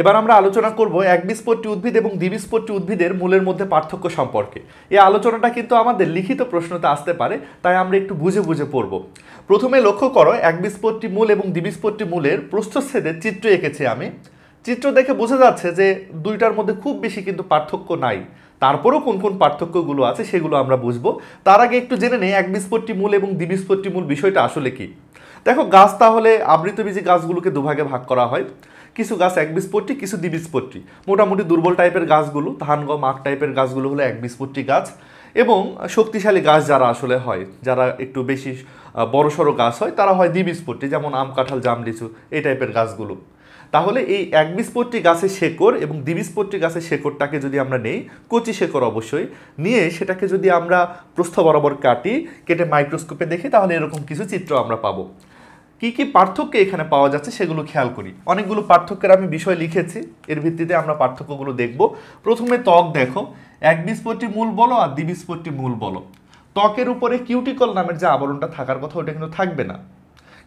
এবার আমরা আলোচনা করব একবীজপত্রী উদ্ভিদ এবং দ্বিবীজপত্রী উদ্ভিদের মূলের মধ্যে পার্থক্য সম্পর্কে। এই আলোচনাটা কিন্তু আমাদের লিখিত প্রশ্নতে আসতে পারে, তাই আমরা একটু বুঝে বুঝে পড়ব। প্রথমে লক্ষ্য করো, একবীজপত্রী মূল এবং দ্বিবীজপত্রী মূলের প্রস্থচ্ছেদের চিত্র এঁকেছি আমি। চিত্র দেখে বোঝা যাচ্ছে যে দুইটার মধ্যে খুব বেশি কিন্তু পার্থক্য নাই। তারপরেও কোন কোন পার্থক্যগুলো আছে সেগুলো আমরা বুঝবো। তার আগে একটু জেনে নেই একবীজপত্রী মূল এবং দ্বিবীজপত্রী মূল বিষয়টা আসলে কি। দেখো, গাছ তাহলে আবৃতবীজী গাছগুলোকে দুভাগে ভাগ করা হয়। কিছু গাছ একবীজপত্রী, কিছু দ্বিবীজপত্রী। মোটামুটি দুর্বল টাইপের গাছগুলো, ধান গম আখ টাইপের গাছগুলো হলো একবীজপত্রী গাছ, এবং শক্তিশালী গাছ যারা আসলে হয়, যারা একটু বেশি বড়সড় গাছ হয়, তারা হয় দ্বিবীজপত্রী, যেমন আম কাঁঠাল জাম লিচু এই টাইপের গাছগুলো। তাহলে এই একবীজপত্রী গাছের শেকড় এবং দ্বিবীজপত্রী গাছের শেকড়টাকে যদি আমরা নেই, কচি শেকড় অবশ্যই, নিয়ে সেটাকে যদি আমরা প্রস্থ বরাবর কাটি, কেটে মাইক্রোস্কোপে দেখি, তাহলে এরকম কিছু চিত্র আমরা পাবো। কি কি পার্থক্য এখানে পাওয়া যাচ্ছে সেগুলো খেয়াল করি। অনেকগুলো পার্থক্যের আমি বিষয় লিখেছি, এর ভিত্তিতে আমরা পার্থক্যগুলো দেখব। প্রথমে ত্বক দেখো, একবীজপত্রী মূল বলো আর দ্বিবীজপত্রী মূল বলো, ত্বকের উপরে কিউটিকল নামের যে আবরণটা থাকার কথা ওটা কিন্তু থাকবে না।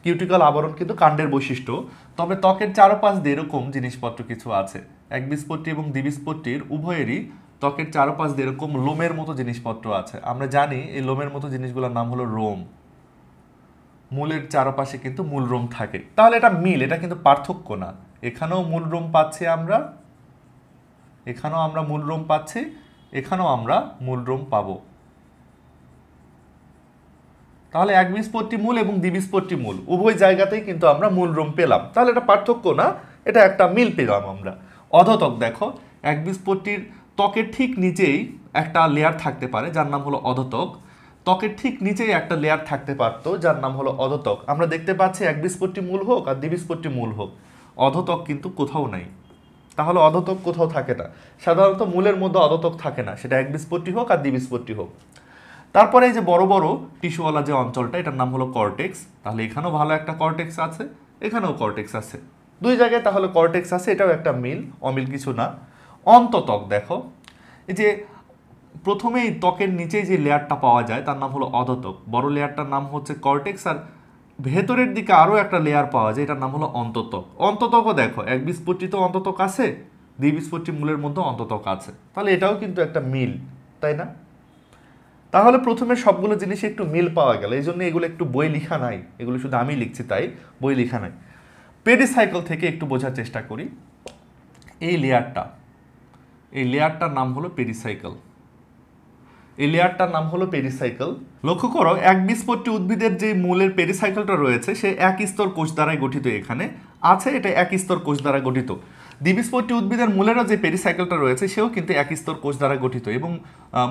কিউটিকল আবরণ কিন্তু কাণ্ডের বৈশিষ্ট্য, তবে ত্বকের চারপাশ দিয়ে এরকম জিনিসপত্র কিছু আছে। একবীজপত্রী এবং দ্বিবীজপত্রীর উভয়েরই ত্বকের চারপাশ দিয়ে এরকম লোমের মতো জিনিসপত্র আছে। আমরা জানি এই লোমের মতো জিনিসগুলোর নাম হলো রোম। মূলের চারপাশে কিন্তু মূল রোম থাকে। তাহলে এটা মিল, এটা কিন্তু পার্থক্য না। এখানেও মূল রোম পাচ্ছি আমরা, এখানেও আমরা মূল রোম পাচ্ছি, এখানেও আমরা মূল রোম পাবো। তাহলে একবীজপত্রী মূল এবং দ্বিবীজপত্রী মূল উভয় জায়গাতেই কিন্তু আমরা মূল রোম পেলাম। তাহলে এটা পার্থক্য না, এটা একটা মিল পেলাম আমরা। অধত্বক দেখো, একবীজপত্রীর ত্বকের ঠিক নিচেই একটা লেয়ার থাকতে পারে যার নাম হলো অধত্বক। ত্বকের ঠিক নিচেই একটা লেয়ার থাকতে পারতো যার নাম হলো অধত্বক। আমরা দেখতে পাচ্ছি একবীজপত্রী মূল হোক আর দ্বিবীজপত্রী মূল হোক, অধত্বক কিন্তু কোথাও নাই। তাহলে অধত্বক কোথাও থাকে না, সাধারণত মূলের মধ্যে অধত্বক থাকে না, সেটা একবীজপত্রী হোক আর দ্বিবীজপত্রী হোক। তারপরে এই যে বড় বড় টিস্যুওয়ালা যে অঞ্চলটা, এটার নাম হলো কর্টেক্স। তাহলে এখানেও ভালো একটা কর্টেক্স আছে, এখানেও কর্টেক্স আছে, দুই জায়গায় তাহলে কর্টেক্স আছে, এটাও একটা মিল, অমিল কিছু না। অন্তত্বক দেখো, এই যে প্রথমেই ত্বকের নিচে যে লেয়ারটা পাওয়া যায় তার নাম হলো অধত্বক, বড় লেয়ারটার নাম হচ্ছে কর্টেক্স, আর ভেতরের দিকে আরও একটা লেয়ার পাওয়া যায়, এটার নাম হলো অন্তত্বক। অন্তত্বকও দেখো, একবীজপত্রীতে অন্তত্বক আছে, দ্বিবীজপত্রী মূলের মধ্যে অন্তত্বক আছে, তাহলে এটাও কিন্তু একটা মিল, তাই না? তাহলে প্রথমে সবগুলো জিনিস একটু মিল পাওয়া গেল, এই জন্য এগুলো একটু বই লেখা নাই, এগুলো শুধু আমি লিখছি তাই বই লেখা নাই। পেরিসাইকেল থেকে একটু বোঝার চেষ্টা করি। এই লেয়ারটার নাম হলো পেরিসাইকেল, এই লেয়ারটার নাম হলো পেরিসাইকেল। লক্ষ্য করো, একবীজপত্রী উদ্ভিদের যে মূলের পেরিসাইকেলটা রয়েছে সে এক স্তর কোষ দ্বারাই গঠিত, এখানে আছে, এটা এক স্তর কোষ দ্বারা গঠিত। দ্বিবীজপত্রী উদ্ভিদের মূলেরও যে পেরিসাইকেলটা রয়েছে সেও কিন্তু এক স্তর কোষ দ্বারা গঠিত, এবং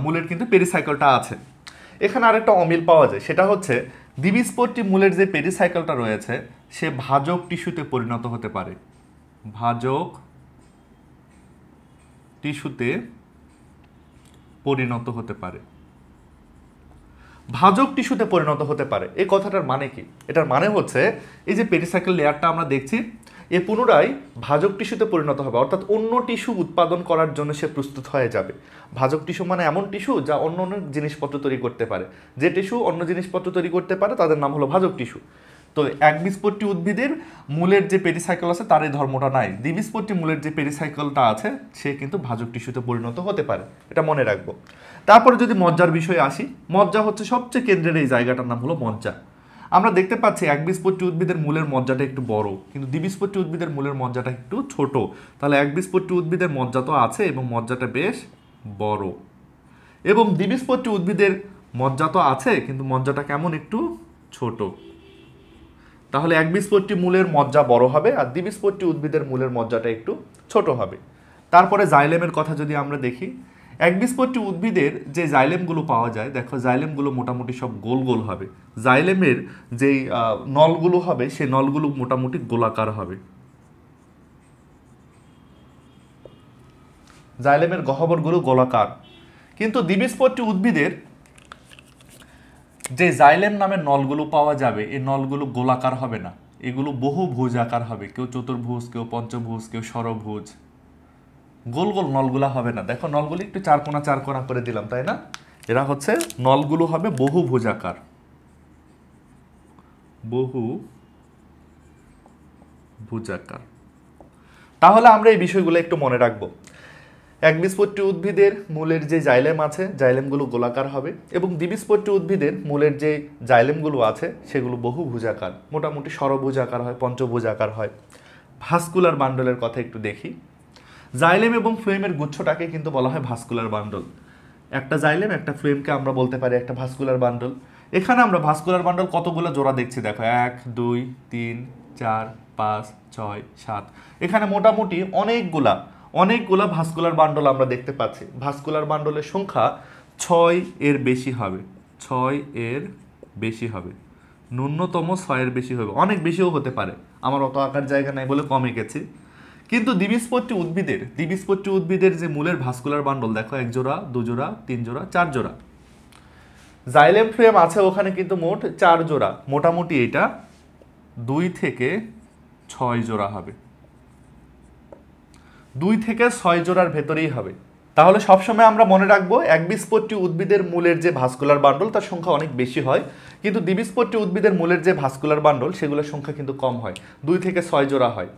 মূলের কিন্তু পেরিসাইকেলটা আছে। এখানে আরেকটা অমিল পাওয়া যায়, সেটা হচ্ছে দ্বিবীজপত্রী মূলের যে পেরিসাইকেলটা রয়েছে সে ভাজক টিস্যুতে পরিণত হতে পারে, ভাজক টিস্যুতে পরিণত হতে পারে, ভাজক টিস্যুতে পরিণত হতে পারে। এই কথাটার মানে কি? এটার মানে হচ্ছে এই যে পেরিসাইকেল লেয়ারটা আমরা দেখছি, এ পুনরায় ভাজক টিস্যুতে পরিণত হবে, অর্থাৎ অন্য টিস্যু উৎপাদন করার জন্য সে প্রস্তুত হয়ে যাবে। ভাজক টিস্যু মানে এমন টিস্যু যা অন্য অন্য জিনিসপত্র তৈরি করতে পারে, যে টিস্যু অন্য জিনিসপত্র তৈরি করতে পারে তাদের নাম হলো ভাজক টিস্যু। তো একবীজপত্রী উদ্ভিদের মূলের যে পেরিসাইকেল আছে তার এই ধর্মটা নাই, দ্বিবীজপত্রী মূলের যে পেরিসাইকেলটা আছে সে কিন্তু ভাজক টিস্যুতে পরিণত হতে পারে, এটা মনে রাখবো। তারপরে যদি মজ্জার বিষয়ে আসি, মজ্জা হচ্ছে সবচেয়ে কেন্দ্রের এই জায়গাটার নাম হলো মজ্জা। আমরা দেখতে পাচ্ছি একবীজপত্রী উদ্ভিদের মূলের মজ্জাটা একটু বড়, কিন্তু দ্বিবীজপত্রী উদ্ভিদের মূলের মজ্জাটা একটু ছোট। তাহলে একবীজপত্রী উদ্ভিদের মজ্জা তো আছে এবং মজ্জাটা বেশ বড়, এবং দ্বিবীজপত্রী উদ্ভিদের মজ্জা তো আছে কিন্তু মজ্জাটা কেমন একটু ছোট। তাহলে একবীজপত্রী মূলের মজ্জা বড় হবে আর দ্বিবীজপত্রী উদ্ভিদের মূলের মজ্জাটা একটু ছোট হবে। তারপরে জাইলেমের কথা যদি আমরা দেখি, একবীজপত্রী উদ্ভিদের যে জাইলেমগুলো পাওয়া যায়, দেখো জাইলেমগুলো মোটামুটি সব গোল গোল হবে। জাইলেমের যেই নলগুলো হবে সেই নলগুলো মোটামুটি গোলাকার হবে। জাইলেমের গহ্বরগুলো গোলাকার, কিন্তু দ্বিবীজপত্রী উদ্ভিদের যে জাইলেম নামের নলগুলো পাওয়া যাবে এই নলগুলো গোলাকার হবে না, এগুলো বহুভুজ আকার হবে, কেউ চতুর্ভুজ, কেউ পঞ্চভুজ, কেউ ষড়ভুজ। গোল গোল নলগুলা হবে না। দেখো নলগুলি একটু চারকোনা চারকোনা করে দিলাম, তাই না? এরা হচ্ছে নলগুলো হবে বহুভুজ আকার, বহুভুজাকার। তাহলে আমরা এই বিষয়গুলো একটু মনে রাখবো। একবীজপত্রী উদ্ভিদের মূলের যে জাইলেম আছে, জাইলেমগুলো গোলাকার হবে, এবং দ্বিবীজপত্রী উদ্ভিদের মূলের যে জাইলেমগুলো আছে সেগুলো বহুভুজাকার, মোটামুটি ষড়ভুজাকার হয়, পঞ্চভুজাকার হয়। ভাস্কুলার বান্ডলের কথা একটু দেখি। জাইলেম এবং ফ্লোয়েমের গুচ্ছটাকে কিন্তু বলা হয় ভাস্কুলার বান্ডল। একটা জাইলেম একটা ফ্লোয়েমকে আমরা বলতে পারি একটা ভাস্কুলার বান্ডল। এখানে আমরা ভাস্কুলার বান্ডল কতগুলো জোড়া দেখছি দেখো, 1 2 3 4 5 6 7। এখানে মোটামুটি অনেকগুলা ভাস্কুলার বান্ডল আমরা দেখতে পাচ্ছি। ভাস্কুলার বান্ডলের সংখ্যা 6 এর বেশি হবে, 6 এর বেশি হবে, ন্যূনতম 6 এর বেশি হবে, অনেক বেশিও হতে পারে, আমার অত আকার জায়গা নাই বলে কমে গেছি। কিন্তু দ্বিবীজপত্রী উদ্ভিদের যে মূলের ভাস্কুলার বান্ডল দেখো 1 জোড়া 2 জোড়া 3 জোড়া 4 জোড়া। জাইলেম ফ্লোয়েম আছে ওখানে কিন্তু মোট 4 জোড়া, মোটামুটি এটা 2 থেকে 6 জোড়া হবে, 2 থেকে 6 জোড়ার ভেতরেই হবে। তাহলে সবসময় আমরা মনে রাখবো একবীজপত্রী উদ্ভিদের মূলের যে ভাস্কুলার বান্ডল তার সংখ্যা অনেক বেশি হয়, কিন্তু দ্বিবীজপত্রী উদ্ভিদের মূলের যে ভাস্কুলার বান্ডল সেগুলোর সংখ্যা কিন্তু কম হয়, 2 থেকে 6 জোড়া হয়।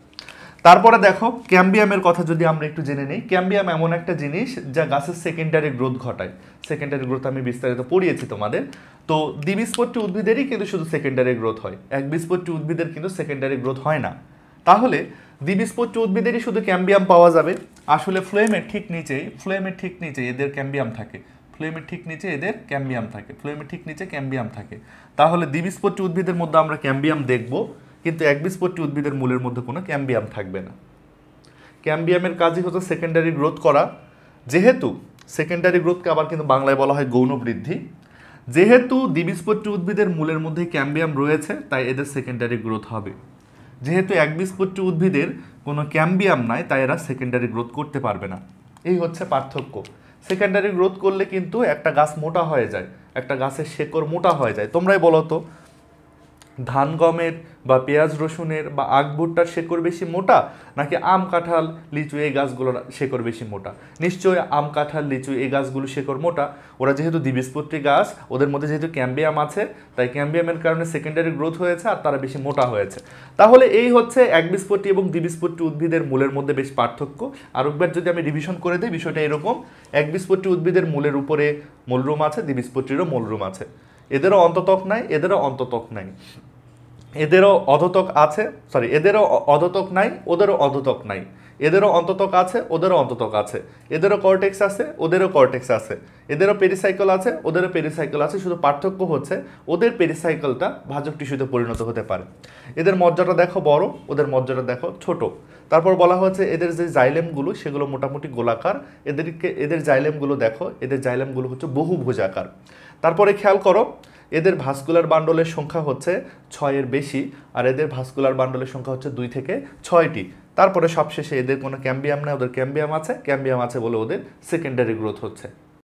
তারপরে দেখো ক্যাম্বিয়ামের কথা যদি আমরা একটু জেনে নিই। ক্যাম্বিয়াম এমন একটা জিনিস যা গাছের সেকেন্ডারি গ্রোথ ঘটায়। সেকেন্ডারি গ্রোথ আমি বিস্তারিত পড়িয়েছি তোমাদের। তো দ্বিবীজপত্রী উদ্ভিদেরই কিন্তু শুধু সেকেন্ডারি গ্রোথ হয়, একবীজপত্রী উদ্ভিদের কিন্তু সেকেন্ডারি গ্রোথ হয় না। তাহলে দ্বিবীজপত্রী উদ্ভিদেরই শুধু ক্যাম্বিয়াম পাওয়া যাবে। আসলে ফ্লোয়েমের ঠিক নিচেই এদের ক্যাম্বিয়াম থাকে, ফ্লোয়েমের ঠিক নিচে এদের ক্যাম্বিয়াম থাকে, ফ্লোয়েমের ঠিক নিচে ক্যাম্বিয়াম থাকে। তাহলে দ্বিবীজপত্রী উদ্ভিদের মধ্যে আমরা ক্যাম্বিয়াম দেখব, কিন্তু একবীজপত্রী উদ্ভিদের মূলের মধ্যে কোনো ক্যাম্বিয়াম থাকবে না। ক্যাম্বিয়ামের কাজই হচ্ছে সেকেন্ডারি গ্রোথ করা। যেহেতু সেকেন্ডারি গ্রোথকে আবার কিন্তু বাংলায় বলা হয় গৌণ বৃদ্ধি। যেহেতু দ্বিবীজপত্রী উদ্ভিদের মূলের মধ্যে ক্যাম্বিয়াম রয়েছে তাই এদের সেকেন্ডারি গ্রোথ হবে। যেহেতু একবীজপত্রী উদ্ভিদের কোনো ক্যাম্বিয়াম নাই তাই এরা সেকেন্ডারি গ্রোথ করতে পারবে না। এই হচ্ছে পার্থক্য। সেকেন্ডারি গ্রোথ করলে কিন্তু একটা গাছ মোটা হয়ে যায়, একটা গাছের শেকড় মোটা হয়ে যায়। তোমরাই বলো তো, ধান গমের বা পেঁয়াজ রসুনের বা আখ ভুট্টার শেকড় বেশি মোটা, নাকি আম কাঁঠাল লিচু এই গাছগুলোর শেকড় বেশি মোটা? নিশ্চয়ই আম কাঁঠাল লিচু এই গাছগুলো শেকড় মোটা। ওরা যেহেতু দ্বিবীজপত্রী গাছ, ওদের মধ্যে যেহেতু ক্যাম্বিয়াম আছে, তাই ক্যাম্বিয়ামের কারণে সেকেন্ডারি গ্রোথ হয়েছে আর তারা বেশি মোটা হয়েছে। তাহলে এই হচ্ছে একবীজপত্রী এবং দ্বিবীজপত্রী উদ্ভিদের মূলের মধ্যে বেশ পার্থক্য। আর একবার যদি আমি রিভিশন করে দিই, বিষয়টা এরকম: একবীজপত্রী উদ্ভিদের মূলের উপরে মূলরুম আছে, দ্বিবীজপত্রীরও মূলরুম আছে। এদেরও অন্ততক নাই, এদেরও অন্ততক নাই। এদেরও অধতক আছে, এদেরও অধতক নাই, ওদেরও অধতক নাই। এদেরও অন্ততক আছে, ওদেরও অন্ততক আছে। এদেরও কর্টেক্স আছে, ওদেরও কর্টেক্স আছে। এদেরও পেরিসাইকেল আছে, ওদেরও পেরিসাইকেল আছে। শুধু পার্থক্য হচ্ছে ওদের পেরিসাইকেলটা ভাজক টিস্যুতে পরিণত হতে পারে। এদের মজ্জাটা দেখো বড়, ওদের মজ্জাটা দেখো ছোট। তারপর বলা হচ্ছে এদের যে জাইলেমগুলো সেগুলো মোটামুটি গোলাকার। এদের জাইলেমগুলো দেখো, এদের জাইলেমগুলো হচ্ছে বহুভুজাকার। তারপরে খেয়াল করো, এদের ভাস্কুলার বান্ডলের সংখ্যা হচ্ছে 6 এর বেশি, আর এদের ভাস্কুলার বান্ডলের সংখ্যা হচ্ছে 2 থেকে 6টি। তারপরে সবশেষে এদের কোনো ক্যাম্বিয়াম নেই, ওদের ক্যাম্বিয়াম আছে বলে ওদের সেকেন্ডারি গ্রোথ হচ্ছে।